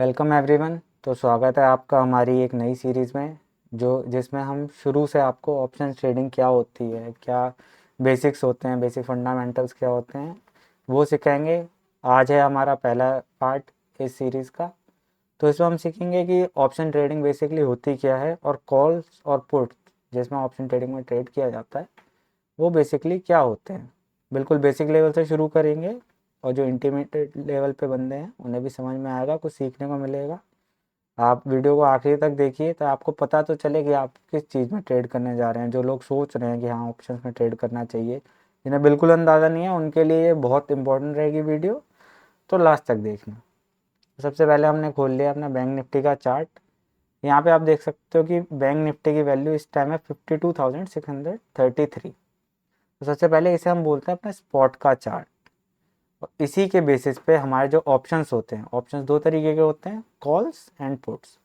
Welcome everyone. तो स्वागत है आपका हमारी एक नई सीरीज़ में जिसमें हम शुरू से आपको ऑप्शन ट्रेडिंग क्या होती है, क्या बेसिक्स होते हैं, बेसिक फंडामेंटल्स क्या होते हैं, वो सिखाएंगे। आज है हमारा पहला पार्ट इस सीरीज़ का। तो इसमें हम सीखेंगे कि ऑप्शन ट्रेडिंग बेसिकली होती क्या है और कॉल्स और पुट्स जिसमें ऑप्शन ट्रेडिंग में ट्रेड किया जाता है वो बेसिकली क्या होते हैं। बिल्कुल बेसिक लेवल से शुरू करेंगे और जो इंटरमीडिएट लेवल पे बंदे हैं उन्हें भी समझ में आएगा, कुछ सीखने को मिलेगा। आप वीडियो को आखिरी तक देखिए तो आपको पता तो चले कि आप किस चीज़ में ट्रेड करने जा रहे हैं। जो लोग सोच रहे हैं कि हाँ ऑप्शंस में ट्रेड करना चाहिए, जिन्हें बिल्कुल अंदाज़ा नहीं है, उनके लिए ये बहुत इंपॉर्टेंट रहेगी वीडियो, तो लास्ट तक देखना। सबसे पहले हमने खोल लिया अपना बैंक निफ्टी का चार्ट। यहाँ पे आप देख सकते हो कि बैंक निफ्टी की वैल्यू इस टाइम है 52,633। तो सबसे पहले इसे हम बोलते हैं अपना स्पॉट का चार्ट। और इसी के बेसिस पे हमारे जो ऑप्शंस होते हैं, ऑप्शंस दो तरीके के होते हैं, कॉल्स एंड पुट्स।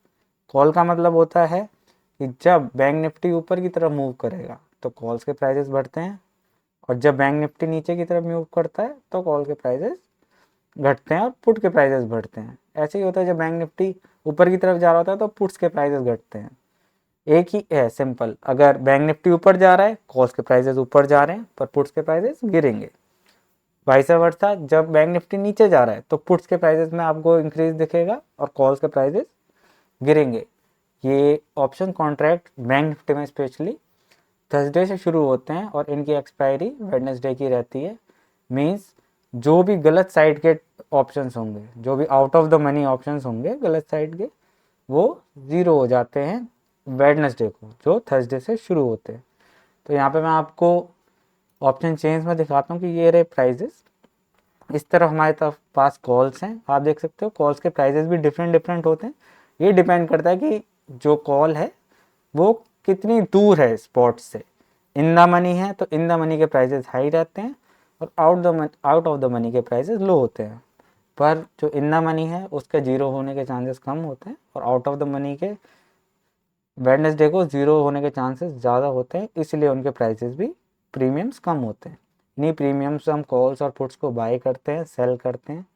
कॉल का मतलब होता है कि जब बैंक निफ्टी ऊपर की तरफ मूव करेगा तो कॉल्स के प्राइसेस बढ़ते हैं, और जब बैंक निफ्टी नीचे की तरफ मूव करता है तो कॉल के प्राइसेस घटते हैं और पुट के प्राइसेस बढ़ते हैं। ऐसे ही होता है, जब बैंक निफ्टी ऊपर की तरफ जा रहा होता है तो पुट्स के प्राइसेस घटते हैं। एक ही है सिंपल, अगर बैंक निफ्टी ऊपर जा रहा है कॉल्स के प्राइसेस ऊपर जा रहे हैं पर पुट्स के प्राइसेस गिरेंगे। वाइस वर्सा, जब बैंक निफ्टी नीचे जा रहा है तो पुट्स के प्राइसेस में आपको इंक्रीज दिखेगा और कॉल्स के प्राइसेस गिरेंगे। ये ऑप्शन कॉन्ट्रैक्ट बैंक निफ्टी में स्पेशली थर्सडे से शुरू होते हैं और इनकी एक्सपायरी वेडनेसडे की रहती है। मींस जो भी गलत साइड के ऑप्शंस होंगे, जो भी out of the money options होंगे गलत साइड के, वो ज़ीरो हो जाते हैं वेडनेसडे को, जो थर्सडे से शुरू होते हैं। तो यहाँ पे मैं आपको ऑप्शन चेंज में दिखाता हूँ कि ये रहे प्राइजेस। इस तरफ हमारे तरफ पास कॉल्स हैं, आप देख सकते हो कॉल्स के प्राइजेस भी डिफरेंट डिफरेंट होते हैं। ये डिपेंड करता है कि जो कॉल है वो कितनी दूर है स्पॉट से। इन द मनी है तो इन द मनी के प्राइजेस हाई रहते हैं और आउट ऑफ द मनी के प्राइजेस लो होते हैं। पर जो इन द मनी है उसके जीरो होने के चांसेस कम होते हैं और आउट ऑफ द मनी के वेडनेसडे को जीरो होने के चांसेस ज़्यादा होते हैं, इसलिए उनके प्राइसेस भी प्रीमियम्स कम होते हैं। इन्हीं प्रीमियम्स से हम कॉल्स और पुट्स को बाय करते हैं, सेल करते हैं।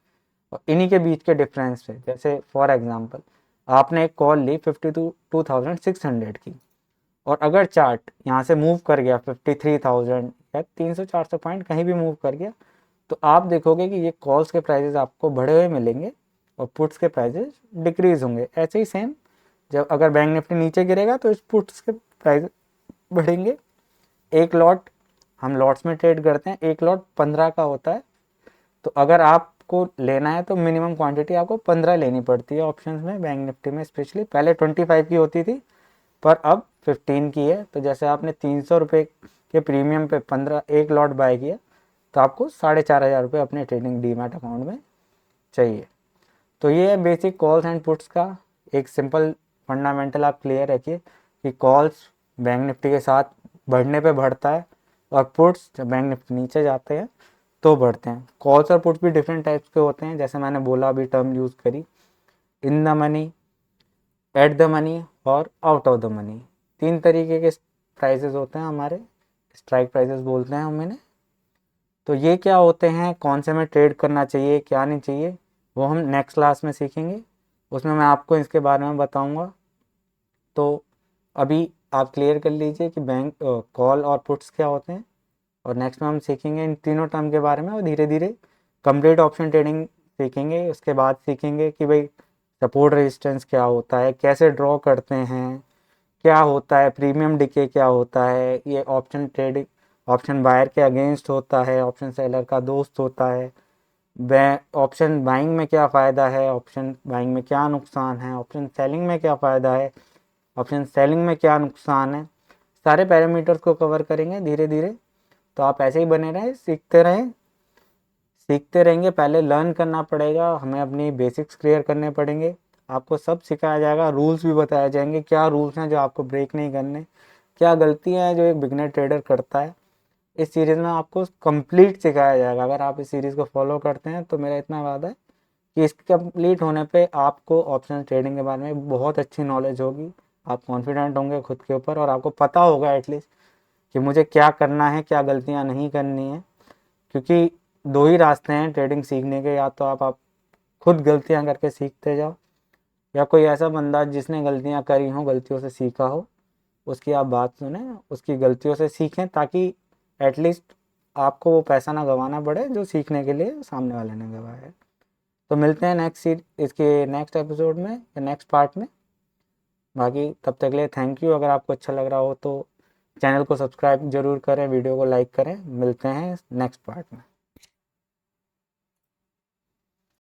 और इन्हीं के बीच के डिफरेंस पे, जैसे फॉर एग्जांपल आपने एक कॉल ली 52,600 की, और अगर चार्ट यहाँ से मूव कर गया 53,000 या 300-400 पॉइंट कहीं भी मूव कर गया, तो आप देखोगे कि ये कॉल्स के प्राइजेस आपको बढ़े हुए मिलेंगे और पुट्स के प्राइजेस डिक्रीज होंगे। ऐसे ही सेम, जब अगर बैंक निफ्टी नीचे गिरेगा तो इस पुट्स के प्राइस बढ़ेंगे। एक लॉट, हम लॉट्स में ट्रेड करते हैं, एक लॉट 15 का होता है। तो अगर आपको लेना है तो मिनिमम क्वांटिटी आपको 15 लेनी पड़ती है ऑप्शंस में, बैंक निफ्टी में स्पेशली। पहले 25 की होती थी पर अब 15 की है। तो जैसे आपने 300 रुपये के प्रीमियम पे 15 एक लॉट बाय किया तो आपको 4,500 रुपये अपने ट्रेडिंग डीमैट अकाउंट में चाहिए। तो ये है बेसिक कॉल्स एंड पुट्स का एक सिंपल फंडामेंटल। आप क्लियर रखिए कि कॉल्स बैंक निफ्टी के साथ बढ़ने पे बढ़ता है और पुट्स जब बैंक निफ्टी नीचे जाते हैं तो बढ़ते हैं। कॉल्स और पुट्स भी डिफरेंट टाइप्स के होते हैं, जैसे मैंने बोला अभी टर्म यूज़ करी, in the money, at the money और आउट ऑफ द मनी। तीन तरीके के प्राइसेस होते हैं हमारे, स्ट्राइक प्राइसेस बोलते हैं हम इन्हें। तो ये क्या होते हैं, कौन से में ट्रेड करना चाहिए क्या नहीं चाहिए, वो हम नेक्स्ट क्लास में सीखेंगे। उसमें मैं आपको इसके बारे में बताऊंगा। तो अभी आप क्लियर कर लीजिए कि बैंक कॉल और पुट्स क्या होते हैं, और नेक्स्ट में हम सीखेंगे इन तीनों टर्म के बारे में और धीरे धीरे कंप्लीट ऑप्शन ट्रेडिंग सीखेंगे। उसके बाद सीखेंगे कि भाई सपोर्ट रेजिस्टेंस क्या होता है, कैसे ड्रॉ करते हैं, क्या होता है प्रीमियम डिके, क्या होता है ये ऑप्शन ट्रेडिंग, ऑप्शन बायर के अगेंस्ट होता है, ऑप्शन सेलर का दोस्त होता है, ऑप्शन बाइंग में क्या फ़ायदा है, ऑप्शन बाइंग में क्या नुकसान है, ऑप्शन सेलिंग में क्या फ़ायदा है, ऑप्शन सेलिंग में क्या नुकसान है। सारे पैरामीटर्स को कवर करेंगे धीरे धीरे। तो आप ऐसे ही बने रहें, सीखते रहें, सीखते रहेंगे। पहले लर्न करना पड़ेगा, हमें अपनी बेसिक्स क्लियर करने पड़ेंगे। आपको सब सिखाया जाएगा, रूल्स भी बताए जाएंगे, क्या रूल्स हैं जो आपको ब्रेक नहीं करने, क्या गलतियां हैं जो एक बिगनर ट्रेडर करता है। इस सीरीज़ में आपको कंप्लीट सिखाया जाएगा। अगर आप इस सीरीज़ को फॉलो करते हैं तो मेरा इतना वादा है कि इसके कंप्लीट होने पे आपको ऑप्शन ट्रेडिंग के बारे में बहुत अच्छी नॉलेज होगी। आप कॉन्फिडेंट होंगे खुद के ऊपर और आपको पता होगा एटलीस्ट कि मुझे क्या करना है, क्या गलतियां नहीं करनी है। क्योंकि दो ही रास्ते हैं ट्रेडिंग सीखने के, या तो आप खुद गलतियां करके सीखते जाओ, या कोई ऐसा बंदा जिसने गलतियां करी हो, गलतियों से सीखा हो, उसकी आप बात सुने, उसकी गलतियों से सीखें, ताकि एटलीस्ट आपको वो पैसा ना गंवाना पड़े जो सीखने के लिए सामने वाले ने गंवाया है। तो मिलते हैं इसके नेक्स्ट एपिसोड में या नेक्स्ट पार्ट में। बाकी तब तक के लिए थैंक यू। अगर आपको अच्छा लग रहा हो तो चैनल को सब्सक्राइब जरूर करें, वीडियो को लाइक करें। मिलते हैं नेक्स्ट पार्ट में।